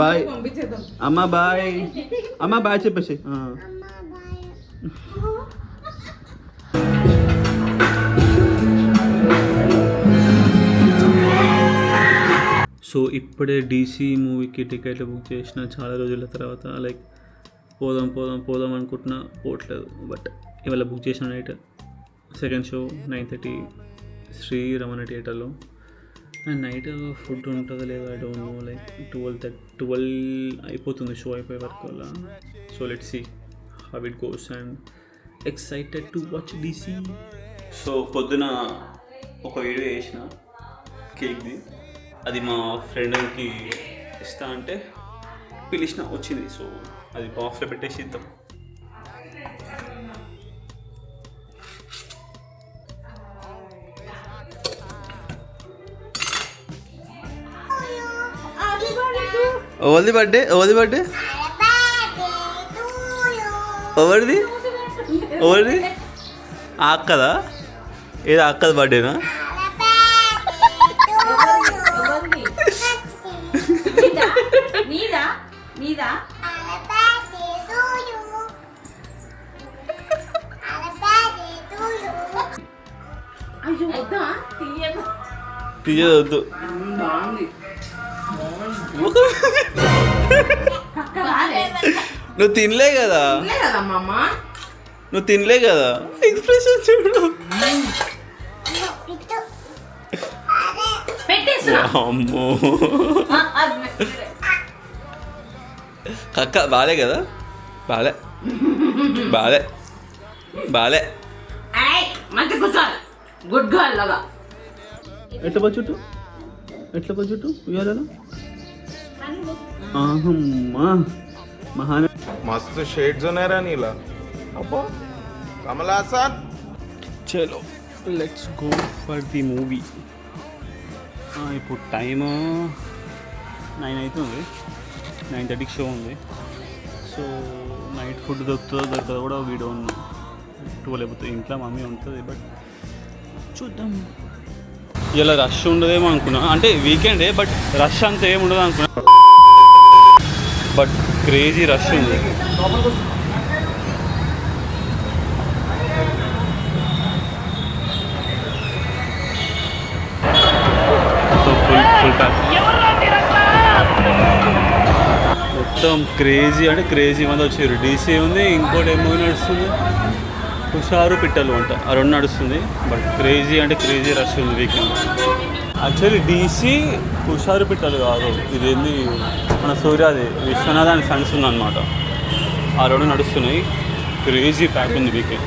Bye అమ్మ, bye అమ్మ, bye చెప్పేసి. సో ఇప్పుడే DC మూవీకి టికెట్లు బుక్ చేసిన చాలా రోజుల తర్వాత. లైక్ పోదాం అనుకుంటున్నా, పోవట్లేదు. బట్ ఇవాళ బుక్ చేసిన night second show 9:30 Sri Ramana థియేటర్లో. అండ్ నైట్ ఫుడ్ ఉంటుందో లేదో ఐ డోంట్ నో. లైక్ 12 అయిపోతుంది షో అయిపోయే వరకు అలా. So let's see how it goes and excited to watch DC. So పొద్దున ఒక వీడియో చేసిన కేక్ది, అది మా ఫ్రెండ్కి ఇస్తా అంటే పిలిచిన, వచ్చింది. సో అది బాక్స్లో పెట్టేసి ఇద్దాం. ఎవరిది బర్త్డే ఎవరిది అక్కదా? ఏదో అక్కది బర్త్డేనా? తీయవద్దు. నువ్వు తినలే కదా, ఎక్స్ప్రెషన్ చూడు. అమ్మో కక్క బాలే కదా, బాలే గుడ్ గర్ల్ లాగా. ఎట్లా చుట్టూ ఉయ్యాలలో మహాన్ मस्त शेड्स नाही रा नीला अप्पो कमल हासन. చలో let's go for the movie. ఇప్పుడు టైము 9 అవుతుంది, 9:30 షో ఉంది. సో నైట్ ఫుడ్ దొరకదో కూడా వీడియో ఉంది. 12 అయిపోతుంది. ఇంట్లో మమ్మీ ఉంటుంది, బట్ చూద్దాం. ఇలా రష్ ఉండదేమో అనుకున్నా, అంటే వీకెండే బట్ రష్ అంత ఏమి ఉండదు అనుకున్నా. బట్ క్రేజీ రష్ ఉంది. ఫుల్ ప్యాక్ మొత్తం క్రేజీ, అంటే క్రేజీ మంది వచ్చారు. DC ఉంది, ఇంకోటి ఏమో నడుస్తుంది, హుషారు పిట్టలు అంట, ఆ రెండు నడుస్తుంది. బట్ క్రేజీ అంటే క్రేజీ రష్ ఉంది వీకెండ్. యాక్చువల్లీ DC హుషారు పిట్టలు కాదు, ఇదేంది మన సూర్యాది విశ్వనాథ్ అండ్ సన్స్ ఉందన్నమాట. ఆ రెండు నడుస్తున్నాయి. క్రేజీ ప్యాక్ ఉంది వీకెండ్.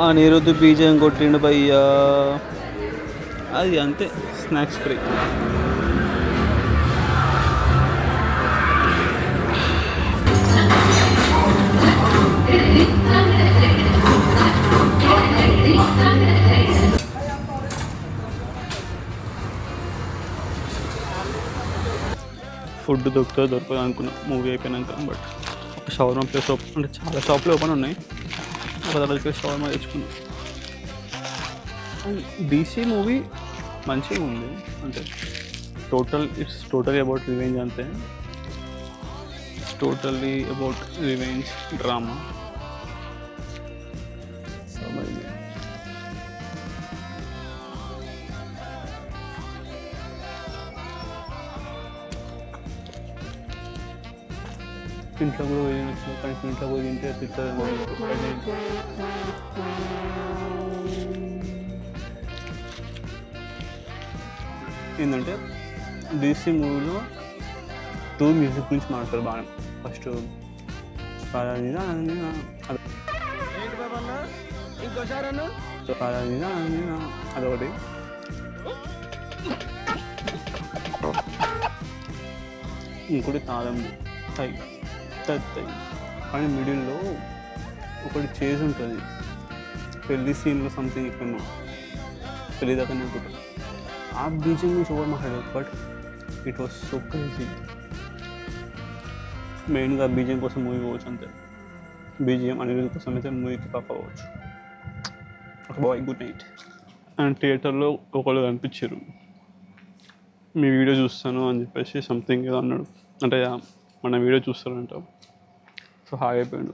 ఆ నీరొద్దు బీజం కొట్టిండు భయ్యా, అది అంతే. Snacks free. ఫుడ్ దొరకదు అనుకున్నా మూవీ అయిపోయినాక. బట్ ఒక షవర్మా ప్లేస్ అంటే చాలా షాప్లు ఓపెన్ ఉన్నాయి. దగ్గర షవర్మా తెచ్చుకున్నాం. DC మూవీ మంచిగా ఉంది, అంటే ఇట్స్ టోటలీ అబౌట్ రివెంజ్. అంతే, it's totally about revenge drama. ఇంట్లో కూడా పోయినట్లు, కానీ ఇంట్లో పోయి తింటే తింటుంది. ఏంటంటే DC మూవీలో 2 మ్యూజిక్ గురించి మాట్లాడతారు బాగా. ఫస్ట్ అదొకటి. ఇంకోటి తాళం తై, కానీ మిడిల్లో ఒకటి చేసి ఉంటుంది. పెళ్లి సీన్లో సంథింగ్ ఇక్కడ పెళ్లి దాకా అనుకుంటాను. ఆ బీజింగ్ నుంచి ఎవరు మాట్లాడారు, but it was so crazy. మెయిన్గా బీజిఎం కోసం మూవీ పోవచ్చు అంతే. బీజిఎం అనిరుద్ధ్ కోసం అయితే మూవీకి పక్క పోవచ్చు. Bye good night. అండ్ థియేటర్లో ఒకళ్ళు కనిపించారు, మీ వీడియో చూస్తాను అని చెప్పేసి సంథింగ్ ఏదో అన్నాడు, అంటే మన వీడియో చూస్తారంట. సో హాయ్ అయిపోయాడు.